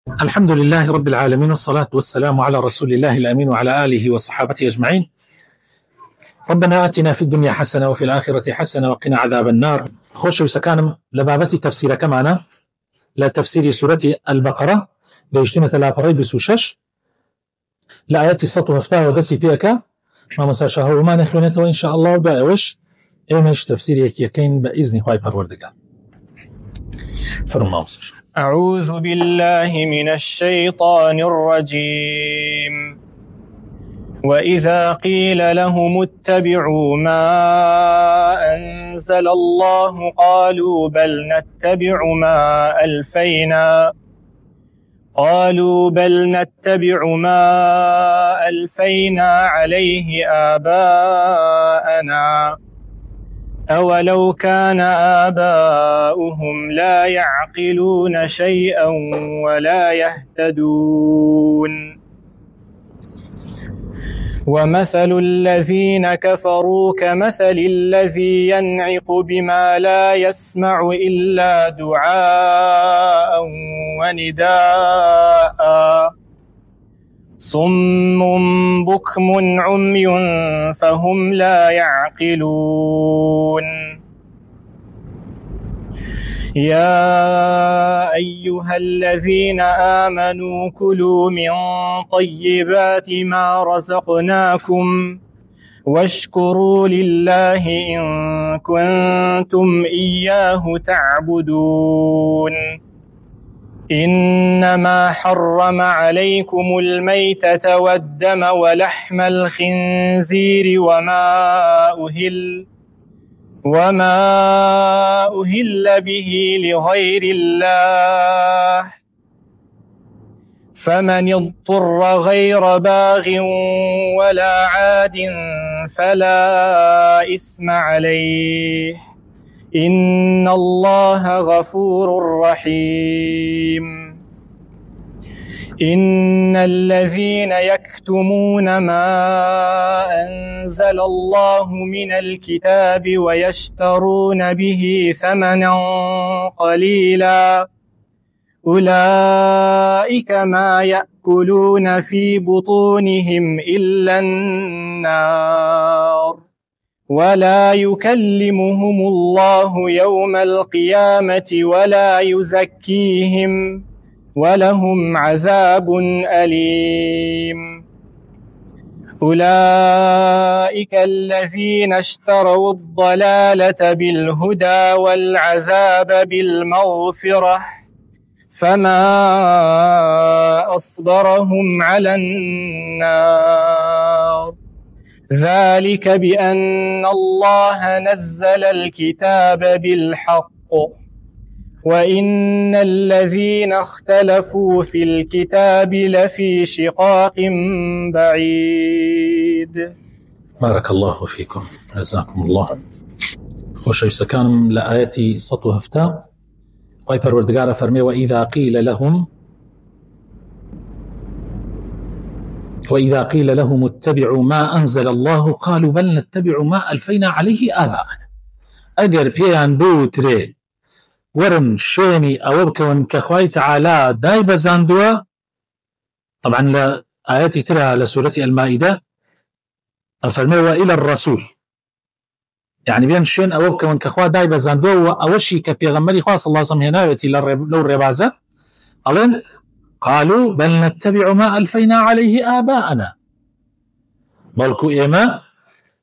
الحمد لله رب العالمين، والصلاة والسلام على رسول الله الأمين وعلى آله وصحابته أجمعين. ربنا آتنا في الدنيا حسنة وفي الآخرة حسنة وقنا عذاب النار. خوش كانم لبابتي تفسير كمانا لا تفسير سورة البقرة بيشتنا ثلاثة بسوشش لآيات سطو هفتا ودسي فيك ما مساشاه وما نخلونته إن شاء الله وباوش إيمش تفسير يكين بإذن خواهي پروردگار. فرما مساش. أعوذ بالله من الشيطان الرجيم. وإذا قيل لهم اتبعوا ما أنزل الله قالوا بل نتبع ما ألفينا عليه آباءنا أولو كان آباؤهم لا يعقلون شيئا ولا يهتدون. ومثل الذين كفروا كمثل الذي ينعق بما لا يسمع إلا دعاء ونداء صم بكم عمي فهم لا يعقلون. يا أيها الذين آمنوا كلوا من طيبات ما رزقناكم واشكروا لله إن كنتم إياه تعبدون. إنما حرم عليكم الميتة والدم ولحم الخنزير وما أهل به لغير الله، فمن اضطر غير باغ ولا عاد فلا إثم عليه، إن الله غفور رحيم. إن الذين يكتمون ما أنزل الله من الكتاب ويشترون به ثمنا قليلا أولئك ما يأكلون في بطونهم إلا النار، ولا يكلمهم الله يوم القيامة ولا يزكيهم ولهم عذاب أليم. أولئك الذين اشتروا الضلالة بالهدى والعذاب بالمغفرة، فما أصبرهم على النار، ذلك بأن الله نزل الكتاب بالحق وإن الذين اختلفوا في الكتاب لفي شقاق بعيد. بارك الله فيكم، جزاكم الله. خوش سكانم لآياتي سطو هفتا خواهي پروردگار فرمي وإذا قيل لهم اتبعوا ما أنزل الله قالوا بل نتبع ما ألفينا عليه آباءنا. أجر بيان بوتري ورن شوني أو بكون كخواهي تعالى داي بزاندوا. طبعا لآياتي ترى لسورة المائدة فرمي وإلى الرسول، يعني بين شون أو بكون كخواهي داي بزاندوا وأوشي كبيغمري خواص الله سمهناوتي لو الربازة ألين قالوا بل نتبع ما ألفينا عليه آباءنا. بلكو إيما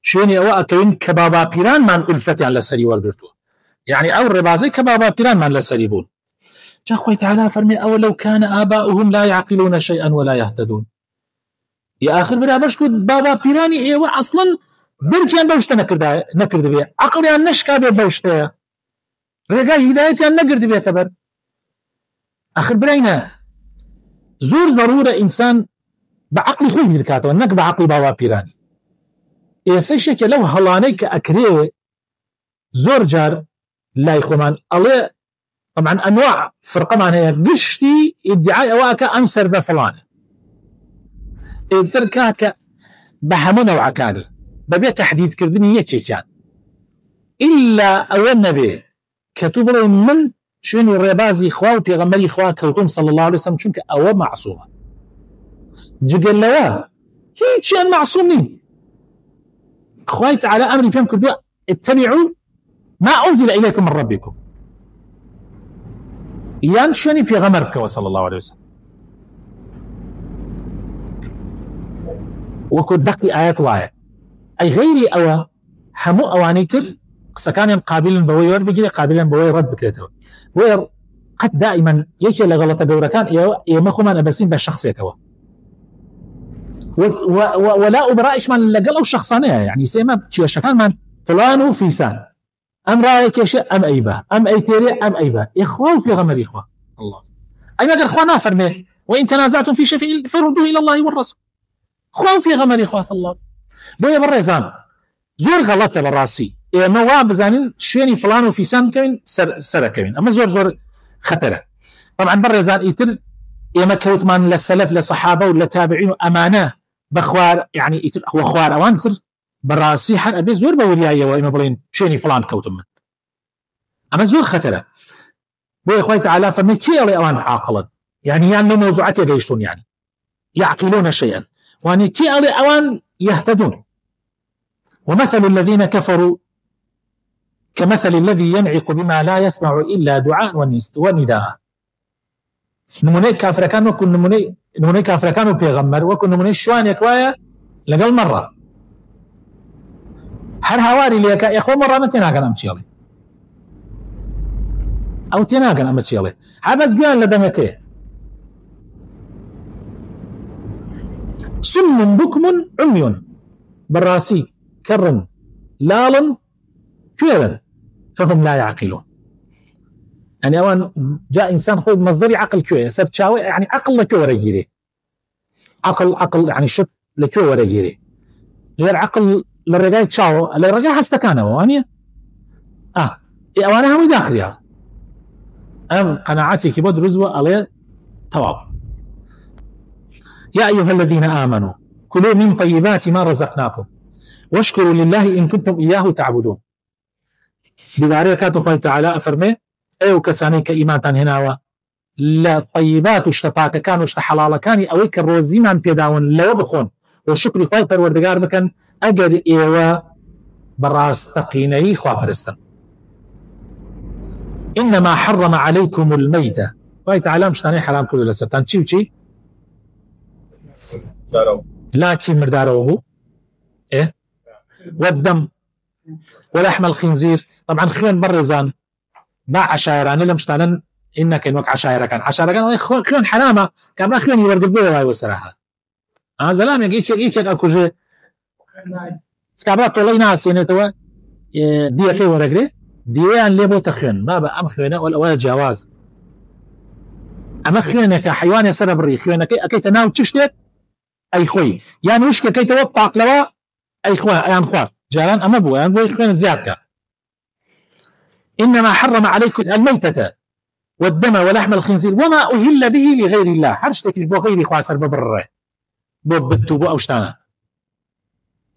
شوني أو أكوين كبابا بيران من ألفتي على السري والبرتو، يعني أو الربازي كبابا بيران من لسريبون. جاء خوي تعالى فرمي أو لو كان آباؤهم لا يعقلون شيئا ولا يهتدون. يا آخر برابرش كود بابا بيراني إيوه أصلا بركيان بوشتا نكرد بيه، عقليان نشكا بيه بوشتا، رقاي هدايتيان نكرد بيه تبر. آخر برينا زور ضرورة إنسان بعقل خوي بيركاته ونك بعقل بابا بيراني. إيسيشك لو هلانيك أكريه زور جار لا يخومان الله. طبعا أنواع فرقة معناها قشتي ادعاء أواك أنسر بفلانة تركاك بحمونا وعكاقل ببيت تحديد كردني يكي كان إلا أولنا به كتبر من شوێنی ڕێبازی خوا و پێغەمبەری خوا کەوتم صلی الله عليه وسلم چونکە ئەوە معصومە جگەر لەوە هیچیان معصوم نین خوای تعالی ئەمری پێم کردووە اتبعوا ما أنزل إليكم من ربكم یان شوێنی پێغەمبەر بکەوە صلی الله عليه وسلم وەکو دەقی ئاەت وایە ئەی غەیری ئەوە هەموو ئەوانەی تر قسەکانیان قابلن بەوەی وەربگیرێ قابلن بەوەی ڕەت بکرێتەوە بۆیە قەت دائما یەکێ لە غەڵەتە گەورەکان ئێمە خۆمان ئەبەسین بە شخصێکەوە ولا ئوبرائشمان لەگەڵ ئەو شخصانەیە یعنی سێمە کێشەکانمان فلان و فیسان ئەم ڕایە کێشە ئەم ئەیبە ئەم ئەیتێرێ ئەم ئەیبە ئیخوا و پێغەمبەری خوا الله ئەی مەگەر خوا نافەرمێ وإن تنازعتم في شيء فردوه إلى الله والرسول خوا و پێغەمبەری خوا صلی الله بۆیە بەڕێزان زۆر غەڵەتە بەڕاستی ئێمە وا بزانین شوێنی فلان و فیسان بکەوین سەرەکەوین ئەمە زۆر زۆر خەتەرە طبعا بەڕێزان ئیتر ئێمە کەوتمان لە سەلەف لە سەحابە و لە تابعین و ئەمانە بەخوار یعنی ئیتر ئەوە خوار ئەوان تر بەڕاستی هەر ئەبێ زۆر بە وریایەوە ئێمە بڵێن شوێنی فلان کەوتم من ئەمە زۆر خەتەرە بۆیە خوای تعالی فەرمێ کێ ئەڵێ ئەوان عاقڵن يعني لو موضوعات يقيشتون يعني يعقلون شيئا وأن كي أوان يهتدون ومثل الذين كفروا كمثل الذي ينعق بما لا يسمع إلا دعاء ونداء نموني كافر كانوا كن نموني كافر كانوا بيغمر وكن نموني شوان يكوايا لقل مرة هر هواري ليك يا أخو مرة ما تناقن أمشيالي أو تناقن أمشيالي حبس قال لدمكي سم بكم عمي بالراسي كرم لال كيرا فهم لا يعقلون يعني اوان جاء انسان خذ مصدري عقل كوي سرتشاوي يعني عقل لكو رجيري عقل يعني شت لكو رجيري غير عقل للرجاي تشاو للرجاي هستكانه وانيه وانا هم داخليها ام قناعتي كي بود رزوه عليه تواب يا ايها الذين امنوا كلوا من طيبات ما رزقناكم واشكروا لله ان كنتم اياه تعبدون بذلك الله تعالى افرمي ايو كساني كايمانتان هنا لا طيبات اشتطاك كانوا اشتحلال كان اويك الروزي من بيداون لا بخون وشكر خوي پروردگار بكن اجر ايوا براس تقيني خوا پرستن انما حرم عليكم الميتة خوي تعالى مشتاني حرام كله لسرتان چي وچي لكن مرداره ايه والدم ولحم الخنزير طبعا خيون برزان باع عشائران لم مشتانن انك انك عشائر كان خيون حرامه كان خيون يورد بيه هاي وسراها زلام يجيك اكو جي سكابات والله ناس يعني تو دي كي ورقري دي ان ليبو تخيون ما بقى ام خيونه ولا جواز اما خيونك حيوان يسرب الري خيونك اكي تناو تشتت اي خوي يعني وش كي توقع لوا اي خوان يعني خوات جاران اما بو يعني بو خيون زيادك انما حرم عليكم الميتة والدم ولحم الخنزير وما اهل به لغير الله حرشتك بو غير خواسر ببر بو بتوبو او شتانا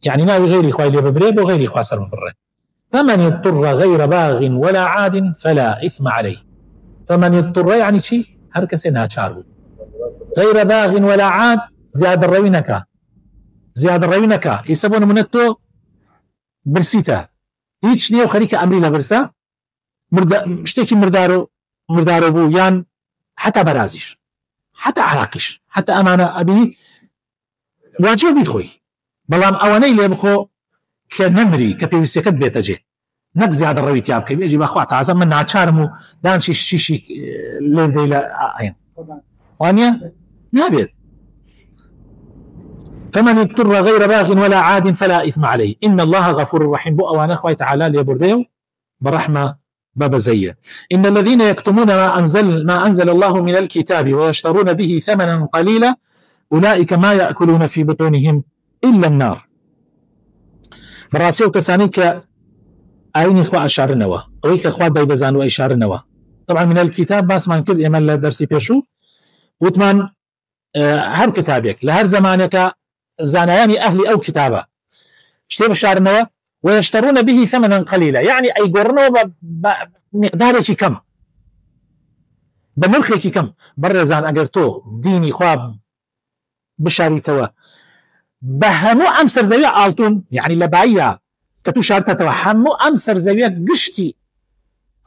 يعني ما غير خوي لي ببري بو غير خواسر ببر فمن يضطر غير باغ ولا عاد فلا اثم عليه فمن يضطر يعني شيء هركسنها شارو غير باغ ولا عاد زياد الروينك يسبون منتو برسيتا هيچ نيو خريك امري لبرسا مشتكي مردارو بو يان حتى برازيش حتى عراقش حتى امانه ابي واجب بيخوي بلام اواني اللي بخو كنمري كبيسكت بيتجي نك زياد الرويت يابك يجي باخوات عزم من ناچارمو دان شي ليلا عين وانيا نابد فمن اضطر غير باغ ولا عاد فلا إثم عليه إن الله غفور رحيم بو أوانا خوي تعالى ليبرديو برحمة باب زيه إن الذين يكتمون ما أنزل الله من الكتاب ويشترون به ثمنا قليلا أولئك ما يأكلون في بطونهم إلا النار براسيو كسانيك أين إخوة أشار نوا أويك إخوة بيبزان وإشار نوا طبعا من الكتاب باس من كل إيمان درسي بيشو وثمان هر كتابك لهر زمانك زانيان أهل أو كتابة اشتري بشارنوا ويشترون به ثمنا قليلا يعني أي قرنوا بمقدار كم بنرخيكي كم برزان أجر تو ديني خواب بشاريتوا بهمو أمسر زوية آلتون يعني لبايا كتو شارتها همو أمسر زوية قشتي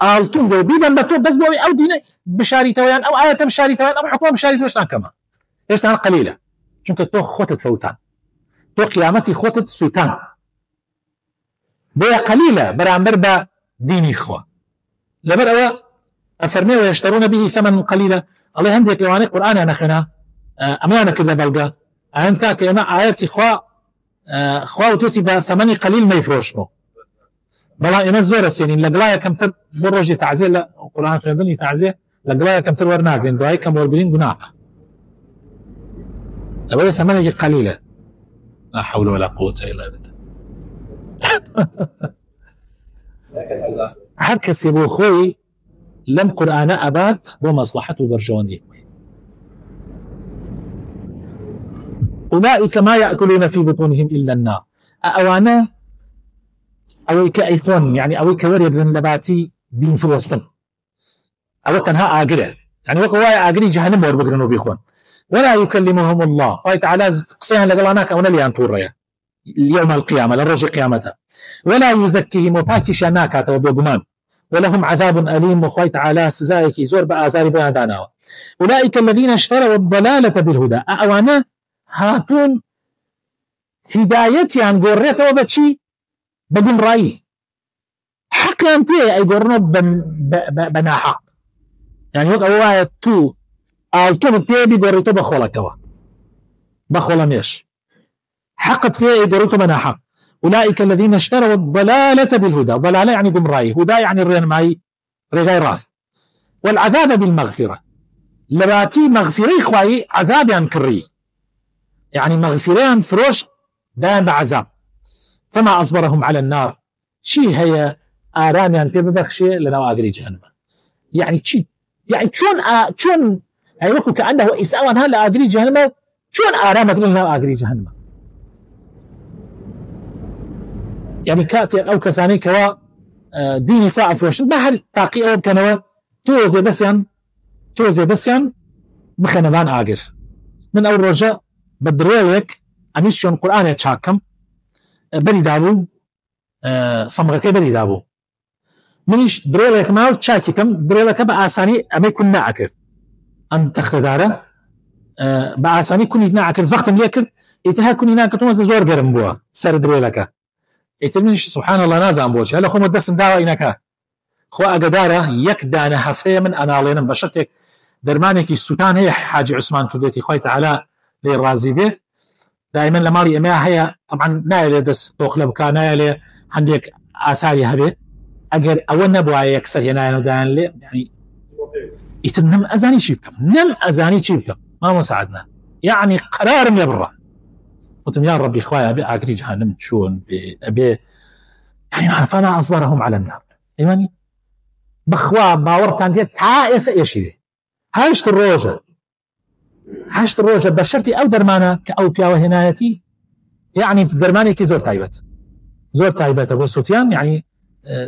آلتون دو بيدن بتو بس بوي أو ديني بشاريتوا يعني أو آية بشاريتوا يعني أو حكومة بشاريتوا اشتان كما اشتان قليلة چونك تو خوتت فوتان تو قيامتي خوتت سوتان بيا قليلة برامبر با ديني خوا لبر أو أفرمي ويشترون به ثمن قليلا الله هنديك لواني قرآن أنا خنا أمانة كذا بلقى أنت كما آياتي خوا وتوتي بثمن قليل ما يفروشنو بلا إنا الزور السنين لقلايا كم تر بروجي تعزيه لا القرآن خيضني تعزيه لقلايا كم تر ورناك لأن دعاي كم وربلين قناعة أبدا ثمن قليلة لا حول ولا قوة إلا بالله هركس يبو خوي لم قرآن أبات ومصلحته برجواني أولئك ما يأكلون في بطونهم إلا النار أوانا أويك أيثون يعني أويك ورد من لباتي دين فلسطين أو تنها آقرة يعني وقوايا آقري جهنم وربقرنوا بيخون ولا يكلمهم الله قال تعالى قصيها لقلاناك أولا ليان طوريا يوم القيامة للرجل قيامتها ولا يزكيهم وباكشاناك وبيقمان ولهم عذاب أليم وخوي تعالى سزايك زور بآزار بيادانا أولئك الذين اشتروا الضلالة بالهدى أوانا هاتون هدايتي عن قرية وبتشي بدون رأي حق ينبيه أي قرنوا بنا حق يعني وقت أوايا تو آلتون بيبي قريتو بخولكوا بخولا ميش حقت فيه قريتو بنا حق أولئك الذين اشتروا الضلالة بالهدى ضلالة يعني قمراي هدى يعني الرين ماي رغاي راس والعذاب بالمغفرة لباتي مغفري خواي عذاب ينكري يعني مغفرين فروش دائم بعذاب فما أصبرهم على النار شي هي آراميان في ببخشي لنا أقري جهنم يعني شي يعني شون يعني وكو كأنه إساوان هلا أقري جهنم شون آرامك لنا أقري جهنم يعني كاتي أو كساني كوا ديني فاع فروش بحر تاقي أو كنوا توزي بسيان بخنبان آقر من أول رجاء بدريوك أميشون قرآن يتشاكم بري دابو صمغكي بري دابو منيش دريوك ماو تشاكيكم دريوك بآساني أمي كنا عكر أن تختداره بآساني كني ناعكر زختم ليكر إتها كني ناعكر تومز زور قرم بوا سر دريوك إتمنش سبحان الله نازم بوش هلا خو مدسم داوا إنك خو أقداره يكدانا هفتي من أنا علينا بشرتك درمانك السلطان هي حاج عثمان كبيتي خوي تعالى للرازي به دائما لمالي إما هي طبعا نايل دس توخلب كان نايل عندك آثاري هبه أجر أول نبوا يكسر هنا ودان لي يعني يتنم أزاني شيبكم نم أزاني شيبكم ما مساعدنا يعني قرار يبرة قلت يا ربي إخويا أبي أقري جهنم شون أبي يعني فما أصبرهم على النار يعني بخوا باورت عندي تعائس إيش ذي هاشت الروجة بشرتي أو درمانة كأو بياوة هنايتي يعني درماني كي زور تايبة أبو سوتيان يعني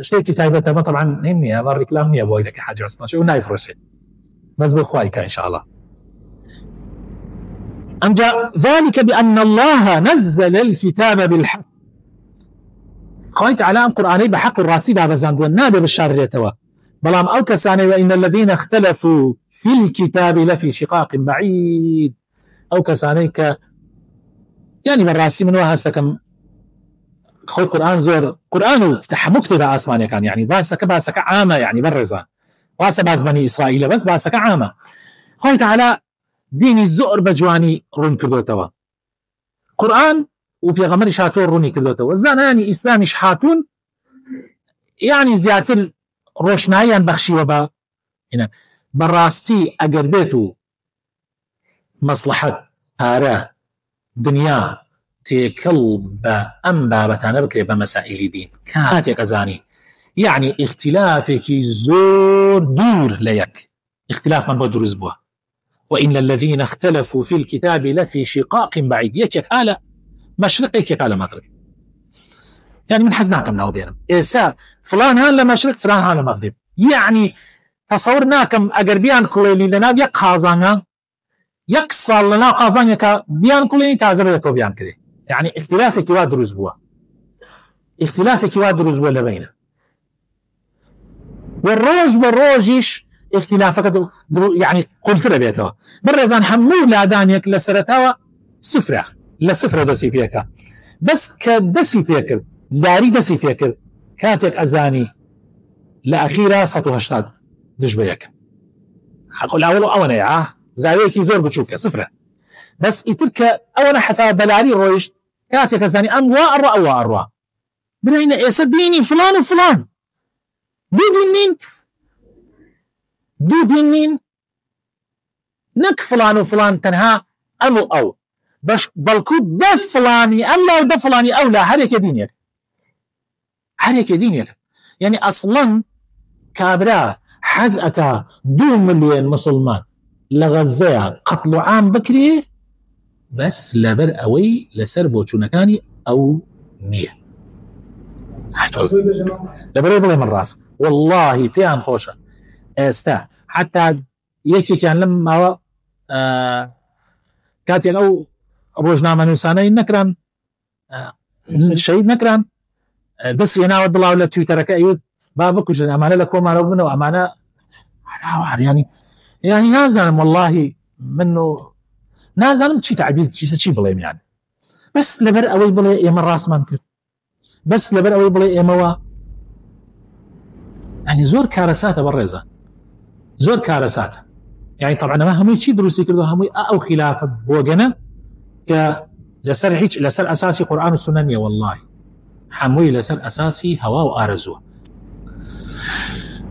شتيكي تايبة ما طبعا إني أمر كلامني أبوي لك حاجة عثمان شو نايف روشي بس بخوايك إن شاء الله أنجا ذلك بأن الله نزل الكتاب بالحق قايت على قرآني بحق الراسي دا بزاند والنابي بالشار ريتوا بلام أو كساني وإن الذين اختلفوا في الكتاب لفي شقاق بعيد أو كساني يعني بالراسي من وهاستكم خذ قرآن زور قرآن مكتب آسماني كان يعني باسك عامة يعني برزة واسا باز بني إسرائيل بس باسك عامة قايت على ديني الزؤر بجواني رون كردوتوا قرآن وبيغمر شاتون روني كردوتوا الزانا يعني إسلامي شحاتون يعني زيادة روشنايا بخشي وبا هنا براستي أجر بيتو مصلحة هارا دنيا تيكل بأنبا بتانا بكري بمسائل دين كاتك أزاني يعني اختلافك زور دور ليك اختلاف من بدر زبوه وإن الذين اختلفوا في الكتاب لفي شقاق بعيد يكك على مشرق يكك على مغرب يعني من حزناكم ناو بينهم إيسا فلان هان لمشرق فلان هان لمغرب يعني تصور ناكم اگر بیان کولێنی لەناو یەک قازانە یەک ساڵ لەناو قازانێکە بیان کولێنی تازە بەیەکەوە بیان کرێ، یعنی اختلافێکی وا دروست بووە، اختلافێکی وا دروست بووە لە بینە والڕۆژ بە ڕۆژیش اختلافەکە یعنی قولترە بێتەوە. بەڕێزان هەموو لادانێک لە سەرەتاوە سفرە، لە سفرە دەستی پێکە، بەس کە دەستی پێکرد داری دەستی پێکرد کاتێک ئەزانی لە ئەخیرا 180 دش بە یەک حەقل ئەوڵ ئەوەنەیە زاویەکی زۆر بچووکە سفرە، بەس ئیتر کە ئەوەنە حەساب بەلاری ڕۆیشت کاتێک ئەزانی ئەم وا ئەڕوا ئەوە ئەڕوا بناینە ئێستا بینی فلان و فلان دوو دین نین نەک فلان و فلان تەنها ئەم و ئەو بەڵکو دە فلانی ئەم لا و دە فلانی ئەو لا هەرێکە دینێک هەرێکە دینێک. یعنی ئەسڵەن کابرا حەز ئەکا 2 ملیۆن مسلمان لە غەزەیە قەتڵ و عام بکرێ بەس لەبەر ئەوەی لەسەر بۆچوونەکانی ئەو نییە. لەبەرەوەی بڵێ من ڕاست واللهی پێیان خۆشە ئێستا حتا یەکێکیان لەم ماوە کاتێک ئەو ڕۆژنامە نووسانەی نەکران شەید نەکران دەستی ناوە دڵاو لە تویتەرەکە ئەیوت با بکوژن ئەمانە لە کۆمارەوە بنەوە ئەمانە ینی نازانم واللهی من نازانم چی تعبیر چی بڵێم یان بەس لەبەر ئەوەی بڵێ ئێمە ڕاستمان کرد، بەس لەبەر ئەوەی بڵێ ئێمەوە ینی زۆر کارەساتە بەڕێزە زۆر کارەساتە. یعنی طبعا ئەمە هەمووی چی دروستی کردو هەمووی ئەو خلافە بۆگەنە کە لەسەر هیچ لەسەر ئەساسی قورئان و سونە نیە، واللهی هەمووی لەسەر ئەساسی هەوا و ئارەزووە.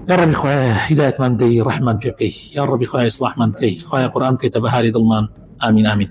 یا ربی خوای هدایەتمان بدەی ڕەحمان پێ بکەی، یا ربی خوای ئیسلاحمان بکەی، خوای قورئان بکەیتە بەهاری دڵمان. ئامین ئامین.